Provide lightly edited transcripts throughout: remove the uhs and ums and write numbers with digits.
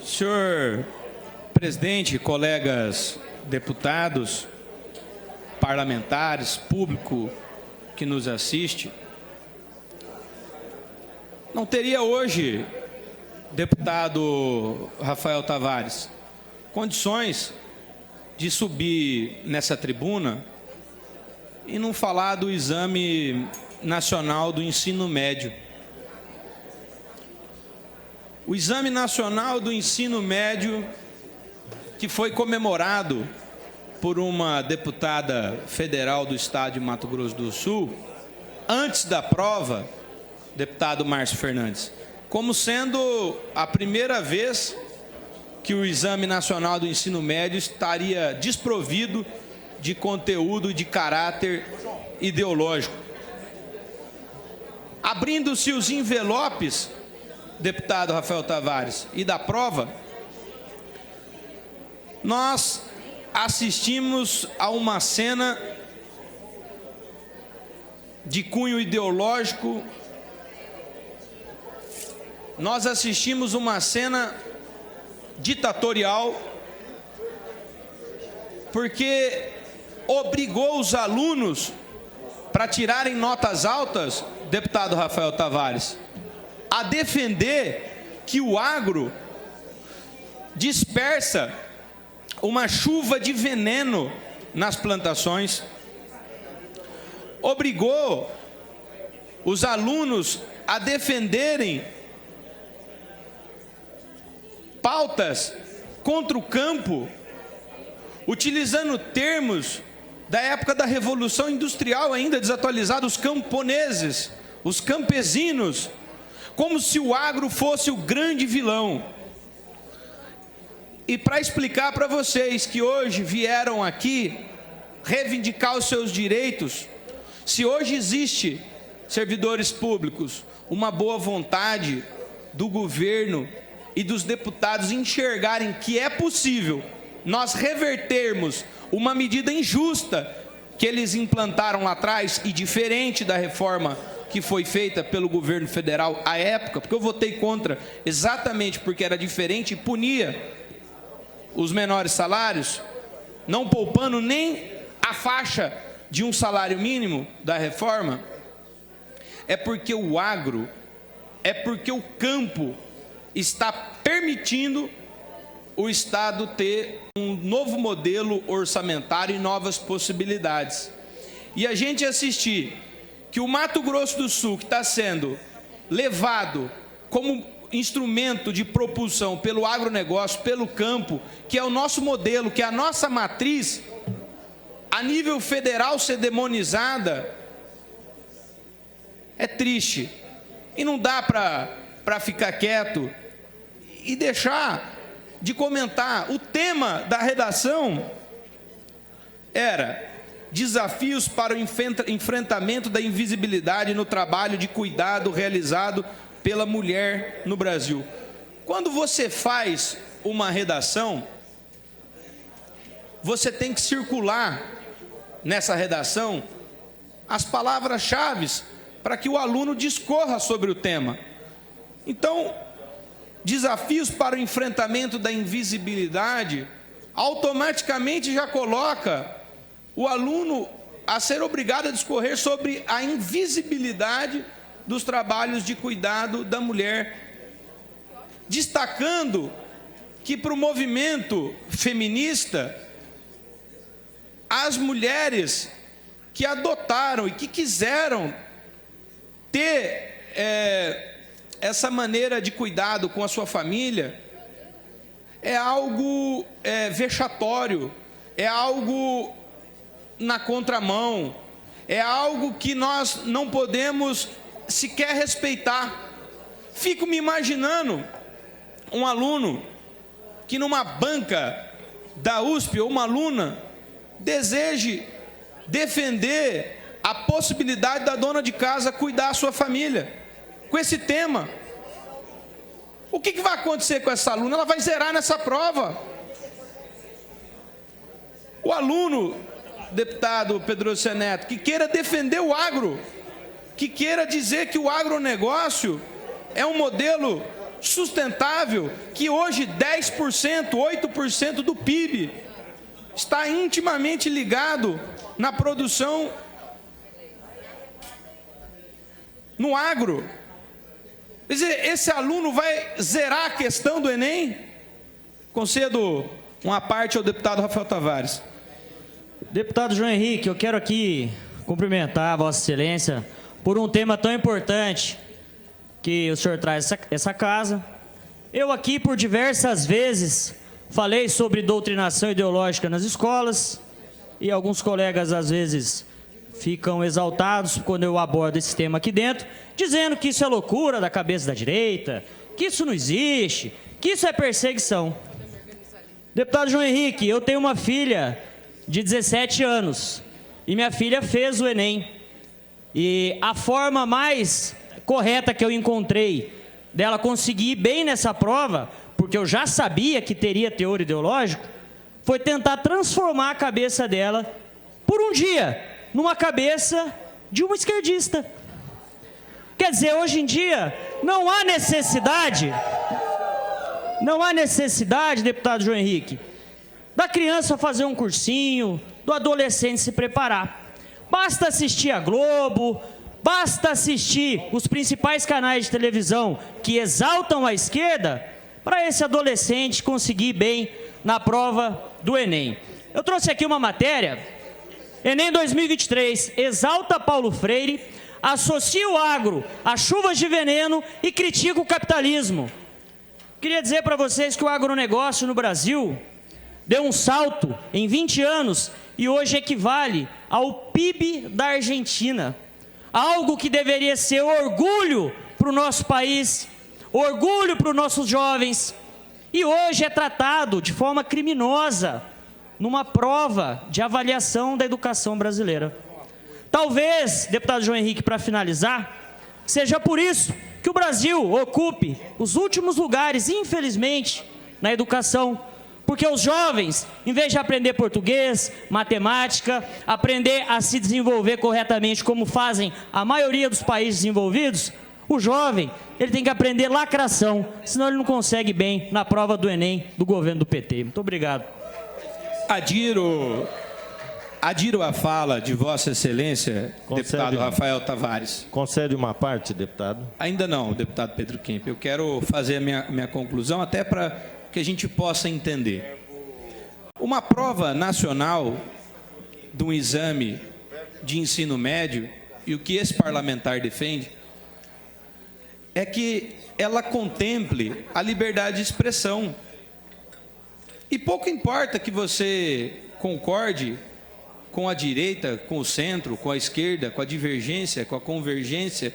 Senhor presidente, colegas deputados, parlamentares, público que nos assiste, não teria hoje, deputado Rafael Tavares, condições de subir nessa tribuna e não falar do Exame Nacional do Ensino Médio. O Exame Nacional do Ensino Médio, que foi comemorado por uma deputada federal do estado de Mato Grosso do Sul, antes da prova, deputado Márcio Fernandes, como sendo a primeira vez que o Exame Nacional do Ensino Médio estaria desprovido de conteúdo de caráter ideológico. Abrindo-se os envelopes, deputado Rafael Tavares, e da prova, nós assistimos a uma cena de cunho ideológico, nós assistimos uma cena ditatorial, porque obrigou os alunos para tirarem notas altas, deputado Rafael Tavares, a defender que o agro dispersa uma chuva de veneno nas plantações, obrigou os alunos a defenderem pautas contra o campo, utilizando termos da época da Revolução Industrial, ainda desatualizados, os camponeses, os campesinos, como se o agro fosse o grande vilão. E para explicar para vocês que hoje vieram aqui reivindicar os seus direitos, se hoje existe, servidores públicos, uma boa vontade do governo e dos deputados enxergarem que é possível nós revertermos uma medida injusta que eles implantaram lá atrás e diferente da reforma que foi feita pelo governo federal à época, porque eu votei contra exatamente porque era diferente e punia os menores salários, não poupando nem a faixa de um salário mínimo da reforma, é porque o agro, é porque o campo está permitindo o Estado ter um novo modelo orçamentário e novas possibilidades. E a gente assistir que o Mato Grosso do Sul, que está sendo levado como instrumento de propulsão pelo agronegócio, pelo campo, que é o nosso modelo, que é a nossa matriz, a nível federal ser demonizada, é triste. E não dá para ficar quieto e deixar de comentar. O tema da redação era desafios para o enfrentamento da invisibilidade no trabalho de cuidado realizado pela mulher no Brasil. Quando você faz uma redação, você tem que circular nessa redação as palavras-chave para que o aluno discorra sobre o tema. Então, desafios para o enfrentamento da invisibilidade automaticamente já coloca o aluno a ser obrigado a discorrer sobre a invisibilidade dos trabalhos de cuidado da mulher, destacando que para o movimento feminista, as mulheres que adotaram e que quiseram ter essa maneira de cuidado com a sua família, é algo vexatório, é algo na contramão, é algo que nós não podemos sequer respeitar. Fico me imaginando um aluno que numa banca da USP, ou uma aluna, deseje defender a possibilidade da dona de casa cuidar da sua família, com esse tema. O que vai acontecer com essa aluna? Ela vai zerar nessa prova. O aluno, deputado Pedroso Neto, que queira defender o agro, que queira dizer que o agronegócio é um modelo sustentável que hoje 10%, 8% do PIB está intimamente ligado na produção no agro. Quer dizer, esse aluno vai zerar a questão do Enem? Concedo uma parte ao deputado Rafael Tavares. Deputado João Henrique, eu quero aqui cumprimentar a Vossa Excelência por um tema tão importante que o senhor traz essa casa. Eu aqui, por diversas vezes, falei sobre doutrinação ideológica nas escolas e alguns colegas, às vezes, ficam exaltados quando eu abordo esse tema aqui dentro, dizendo que isso é loucura da cabeça da direita, que isso não existe, que isso é perseguição. Deputado João Henrique, eu tenho uma filha de 17 anos e minha filha fez o Enem. E a forma mais correta que eu encontrei dela conseguir ir bem nessa prova, porque eu já sabia que teria teor ideológico, foi tentar transformar a cabeça dela, por um dia, numa cabeça de uma esquerdista. Quer dizer, hoje em dia, não há necessidade, deputado João Henrique, da criança fazer um cursinho, do adolescente se preparar. Basta assistir a Globo, basta assistir os principais canais de televisão que exaltam a esquerda para esse adolescente conseguir bem na prova do Enem. Eu trouxe aqui uma matéria, Enem 2023, exalta Paulo Freire, associa o agro a chuvas de veneno e critica o capitalismo. Queria dizer para vocês que o agronegócio no Brasil deu um salto em 20 anos e hoje equivale ao PIB da Argentina. Algo que deveria ser orgulho para o nosso país, orgulho para os nossos jovens, e hoje é tratado de forma criminosa numa prova de avaliação da educação brasileira. Talvez, deputado João Henrique, para finalizar, seja por isso que o Brasil ocupe os últimos lugares, infelizmente, na educação, porque os jovens, em vez de aprender português, matemática, aprender a se desenvolver corretamente como fazem a maioria dos países desenvolvidos, o jovem, ele tem que aprender lacração, senão ele não consegue bem na prova do Enem do governo do PT. Muito obrigado. Adiro a fala de Vossa Excelência, deputado Rafael Tavares. Concede uma parte, deputado? Ainda não, deputado Pedro Kemp. Eu quero fazer a minha conclusão, até para que a gente possa entender. Uma prova nacional de um exame de ensino médio, e o que esse parlamentar defende, é que ela contemple a liberdade de expressão. E pouco importa que você concorde com a direita, com o centro, com a esquerda, com a divergência, com a convergência.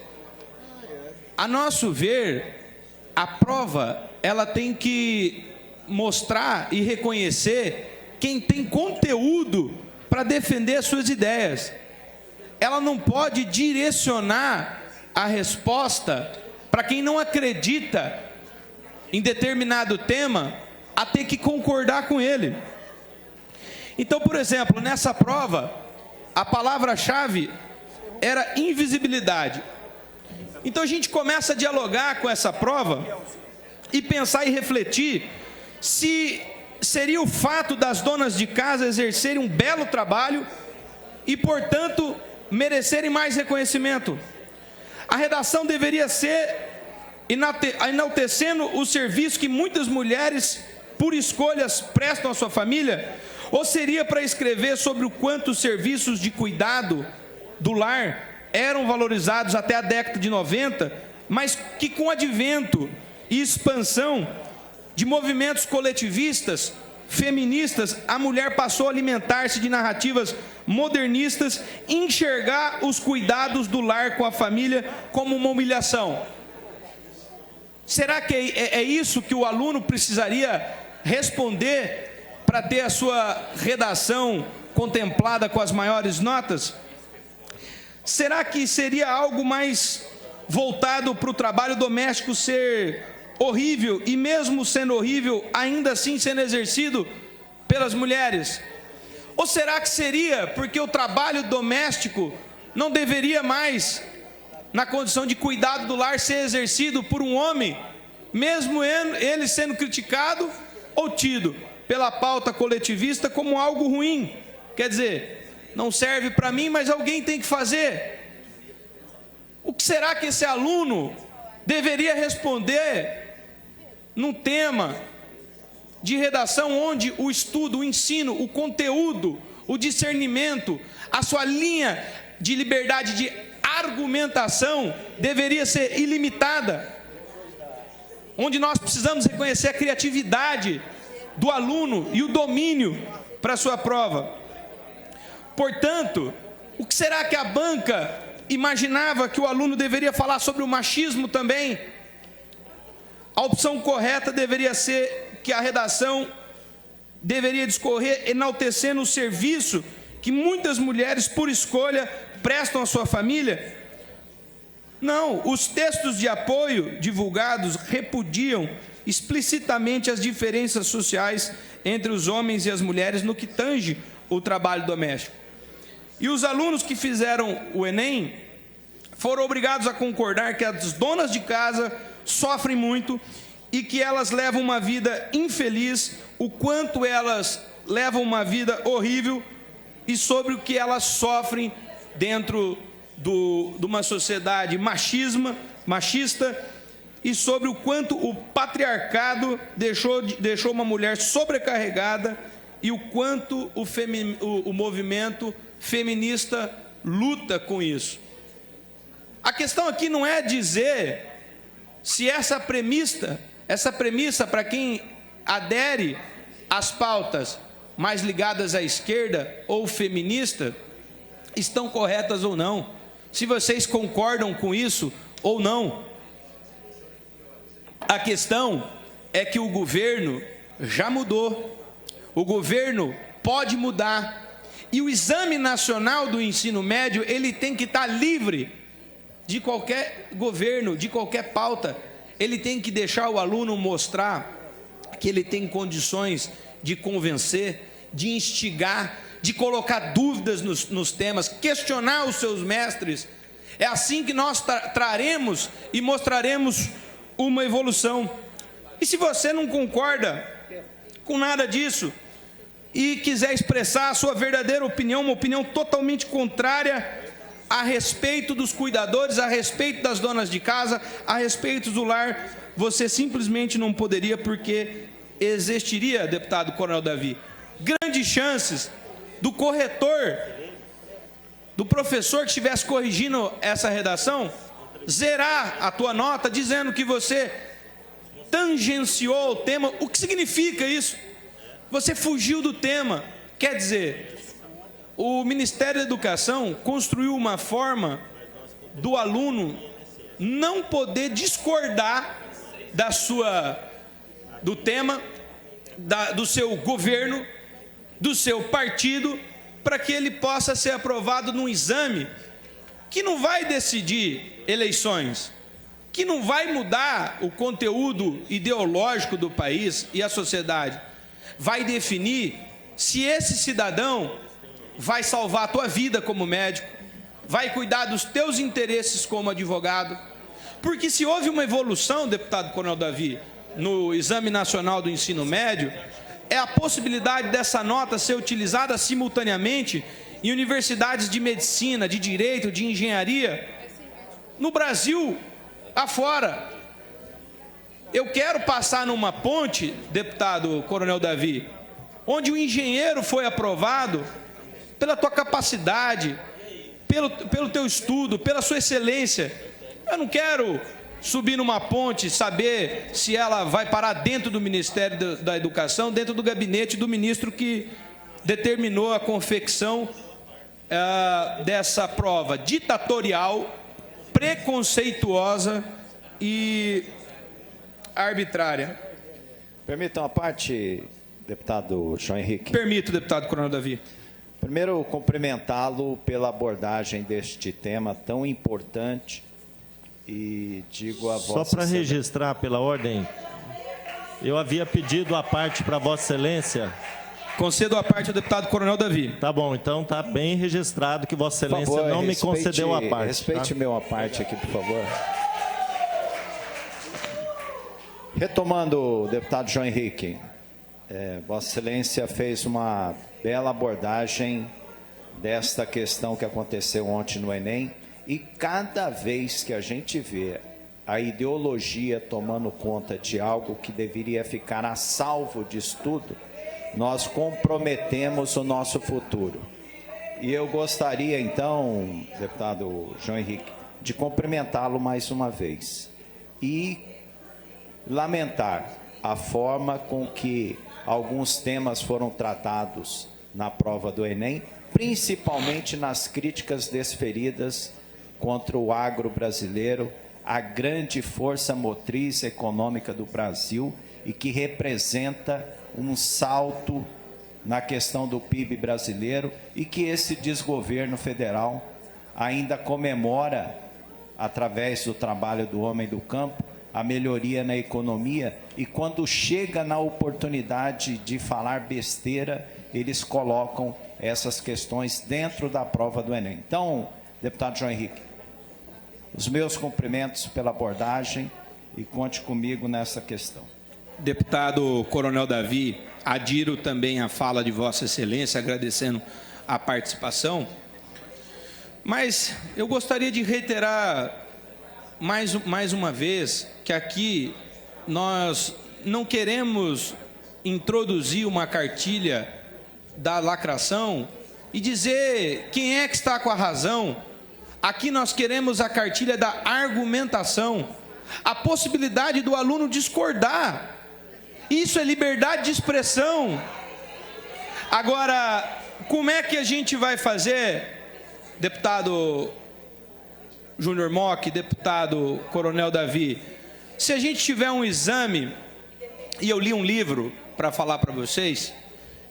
A nosso ver, a prova, ela tem que mostrar e reconhecer quem tem conteúdo para defender as suas ideias. Ela não pode direcionar a resposta para quem não acredita em determinado tema a ter que concordar com ele. Então, por exemplo, nessa prova, a palavra-chave era invisibilidade. Então a gente começa a dialogar com essa prova e pensar e refletir se seria o fato das donas de casa exercerem um belo trabalho e, portanto, merecerem mais reconhecimento. A redação deveria ser enaltecendo o serviço que muitas mulheres, por escolhas, prestam à sua família, ou seria para escrever sobre o quanto os serviços de cuidado do lar eram valorizados até a década de 90, mas que com o advento e expansão de movimentos coletivistas, feministas, a mulher passou a alimentar-se de narrativas modernistas e enxergar os cuidados do lar com a família como uma humilhação. Será que é isso que o aluno precisaria responder para ter a sua redação contemplada com as maiores notas? Será que seria algo mais voltado para o trabalho doméstico ser horrível e, mesmo sendo horrível, ainda assim sendo exercido pelas mulheres? Ou será que seria porque o trabalho doméstico não deveria mais na condição de cuidado do lar ser exercido por um homem, mesmo ele sendo criticado ou tido pela pauta coletivista como algo ruim. Quer dizer, não serve para mim, mas alguém tem que fazer. O que será que esse aluno deveria responder num tema de redação onde o estudo, o ensino, o conteúdo, o discernimento, a sua linha de liberdade de argumentação deveria ser ilimitada? Onde nós precisamos reconhecer a criatividade do aluno e o domínio para a sua prova. Portanto, o que será que a banca imaginava que o aluno deveria falar sobre o machismo também? A opção correta deveria ser que a redação deveria discorrer enaltecendo o serviço que muitas mulheres, por escolha, prestam à sua família. Não, os textos de apoio divulgados repudiam explicitamente as diferenças sociais entre os homens e as mulheres no que tange o trabalho doméstico. E os alunos que fizeram o Enem foram obrigados a concordar que as donas de casa sofrem muito e que elas levam uma vida infeliz, o quanto elas levam uma vida horrível e sobre o que elas sofrem dentro de uma sociedade machista e sobre o quanto o patriarcado deixou uma mulher sobrecarregada e o quanto o movimento feminista luta com isso. A questão aqui não é dizer se essa premissa para quem adere às pautas mais ligadas à esquerda ou feminista estão corretas ou não, se vocês concordam com isso ou não. A questão é que o governo já mudou, o governo pode mudar, e o Exame Nacional do Ensino Médio, ele tem que estar livre de qualquer governo, de qualquer pauta. Ele tem que deixar o aluno mostrar que ele tem condições de convencer, de instigar, de colocar dúvidas nos temas, questionar os seus mestres. É assim que nós traremos e mostraremos uma evolução. E se você não concorda com nada disso e quiser expressar a sua verdadeira opinião, uma opinião totalmente contrária a respeito dos cuidadores, a respeito das donas de casa, a respeito do lar, você simplesmente não poderia, porque existiria, deputado Coronel Davi, grandes chances do corretor, do professor que estivesse corrigindo essa redação, zerar a tua nota dizendo que você tangenciou o tema. O que significa isso? Você fugiu do tema. Quer dizer, o Ministério da Educação construiu uma forma do aluno não poder discordar do tema, do seu governo, do seu partido, para que ele possa ser aprovado num exame que não vai decidir eleições, que não vai mudar o conteúdo ideológico do país e a sociedade, vai definir se esse cidadão vai salvar a tua vida como médico, vai cuidar dos teus interesses como advogado. Porque se houve uma evolução, deputado Coronel Davi, no Exame Nacional do Ensino Médio, é a possibilidade dessa nota ser utilizada simultaneamente em universidades de medicina, de direito, de engenharia, no Brasil afora. Eu quero passar numa ponte, deputado Coronel Davi, onde o engenheiro foi aprovado pela tua capacidade, pelo teu estudo, pela sua excelência. Eu não quero subir numa ponte, saber se ela vai parar dentro do Ministério da Educação, dentro do gabinete do ministro que determinou a confecção dessa prova ditatorial, preconceituosa e arbitrária. Permitam a parte, deputado João Henrique. Permito, deputado Coronel Davi. Primeiro, cumprimentá-lo pela abordagem deste tema tão importante e digo a vossa... Só para registrar pela ordem, eu havia pedido a parte para Vossa Excelência Concedo a parte ao deputado Coronel Davi. Tá bom, então tá bem registrado que Vossa Por Excelência favor, não me respeite- concedeu a parte. Respeite meu a parte aqui, por favor. Retomando, deputado João Henrique, Vossa Excelência fez uma bela abordagem desta questão que aconteceu ontem no Enem, e cada vez que a gente vê a ideologia tomando conta de algo que deveria ficar a salvo de estudo, nós comprometemos o nosso futuro. E eu gostaria, então, deputado João Henrique, de cumprimentá-lo mais uma vez e lamentar a forma com que alguns temas foram tratados na prova do Enem, principalmente nas críticas desferidas contra o agro brasileiro, a grande força motriz econômica do Brasil e que representa um salto na questão do PIB brasileiro, e que esse desgoverno federal ainda comemora, através do trabalho do homem do campo, a melhoria na economia, e quando chega na oportunidade de falar besteira, eles colocam essas questões dentro da prova do Enem. Então, deputado João Henrique, os meus cumprimentos pela abordagem e conte comigo nessa questão. Deputado Coronel Davi, adiro também a fala de Vossa Excelência, agradecendo a participação, mas eu gostaria de reiterar mais uma vez que aqui nós não queremos introduzir uma cartilha da lacração e dizer quem é que está com a razão. Aqui nós queremos a cartilha da argumentação, a possibilidade do aluno discordar. Isso é liberdade de expressão. Agora, como é que a gente vai fazer, deputado Júnior Mock, deputado Coronel Davi, se a gente tiver um exame, e eu li um livro para falar para vocês,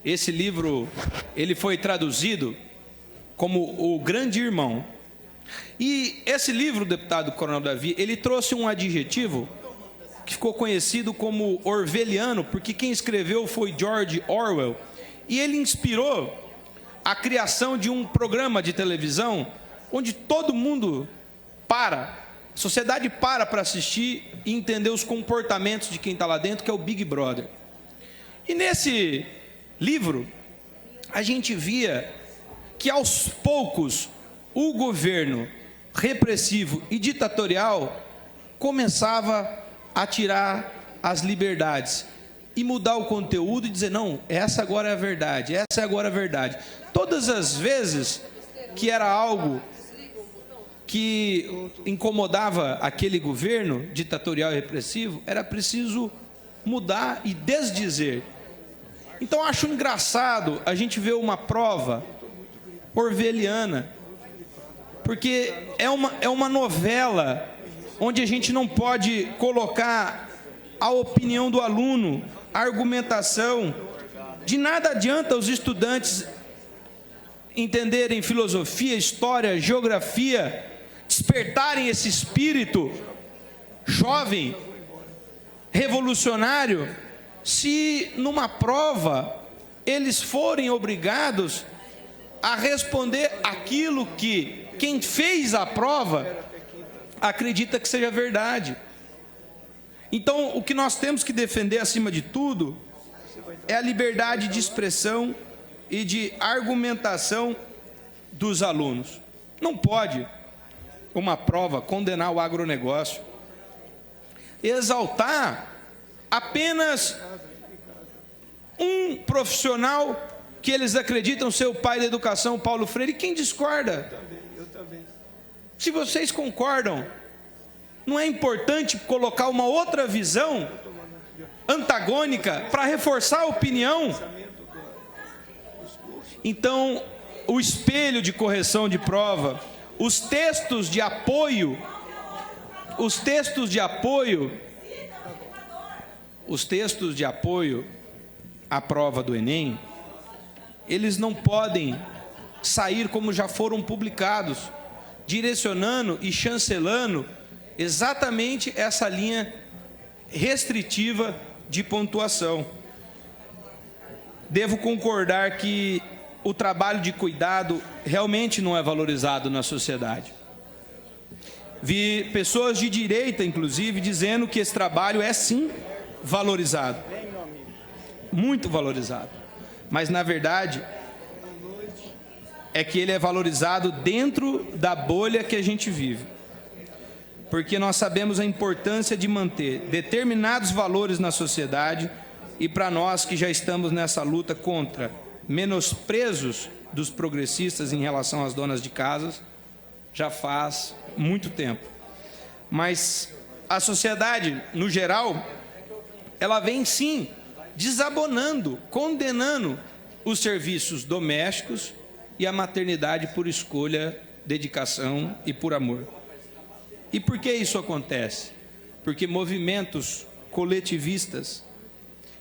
esse livro, ele foi traduzido como O Grande Irmão. E esse livro, deputado Coronel Davi, ele trouxe um adjetivo que ficou conhecido como orwelliano, porque quem escreveu foi George Orwell, e ele inspirou a criação de um programa de televisão onde todo mundo a sociedade para assistir e entender os comportamentos de quem está lá dentro, que é o Big Brother. E nesse livro, a gente via que aos poucos o governo repressivo e ditatorial começava a tirar as liberdades e mudar o conteúdo e dizer, não, essa agora é a verdade, essa é agora a verdade. Todas as vezes que era algo que incomodava aquele governo ditatorial e repressivo, era preciso mudar e desdizer. Então, acho engraçado a gente ver uma prova orwelliana, porque é uma novela onde a gente não pode colocar a opinião do aluno, a argumentação. De nada adianta os estudantes entenderem filosofia, história, geografia, despertarem esse espírito jovem, revolucionário, se numa prova eles forem obrigados a responder aquilo que quem fez a prova acredita que seja verdade. Então, o que nós temos que defender acima de tudo é a liberdade de expressão e de argumentação dos alunos. Não pode uma prova condenar o agronegócio, exaltar apenas um profissional que eles acreditam ser o pai da educação, Paulo Freire. Quem discorda? Se vocês concordam, não é importante colocar uma outra visão antagônica para reforçar a opinião? Então, o espelho de correção de prova, os textos de apoio à prova do Enem, eles não podem sair como já foram publicados, direcionando e chancelando exatamente essa linha restritiva de pontuação. devo concordar que o trabalho de cuidado realmente não é valorizado na sociedade. Vi pessoas de direita, inclusive, dizendo que esse trabalho é sim valorizado, muito valorizado, mas na verdade é que ele é valorizado dentro da bolha que a gente vive, porque nós sabemos a importância de manter determinados valores na sociedade, e para nós que já estamos nessa luta contra menosprezos dos progressistas em relação às donas de casas, já faz muito tempo. Mas a sociedade, no geral, ela vem sim desabonando, condenando os serviços domésticos e a maternidade por escolha, dedicação e por amor. E por que isso acontece? Porque movimentos coletivistas,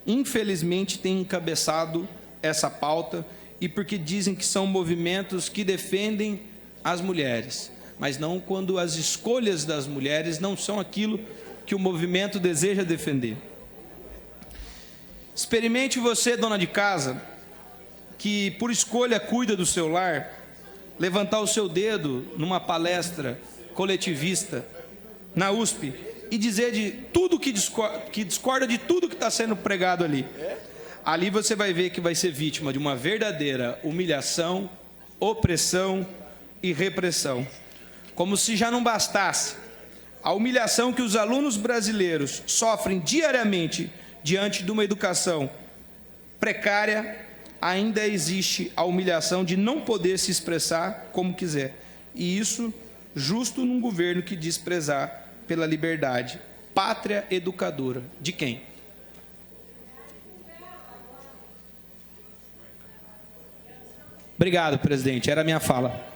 infelizmente, têm encabeçado essa pauta, e porque dizem que são movimentos que defendem as mulheres, mas não quando as escolhas das mulheres não são aquilo que o movimento deseja defender. Experimente você, dona de casa, que por escolha cuida do seu lar, levantar o seu dedo numa palestra coletivista na USP e dizer de tudo que discorda de tudo que está sendo pregado ali. Ali você vai ver que vai ser vítima de uma verdadeira humilhação, opressão e repressão. Como se já não bastasse a humilhação que os alunos brasileiros sofrem diariamente diante de uma educação precária, ainda existe a humilhação de não poder se expressar como quiser. E isso justo num governo que diz prezar pela liberdade. Pátria educadora. De quem? Obrigado, presidente. Era a minha fala.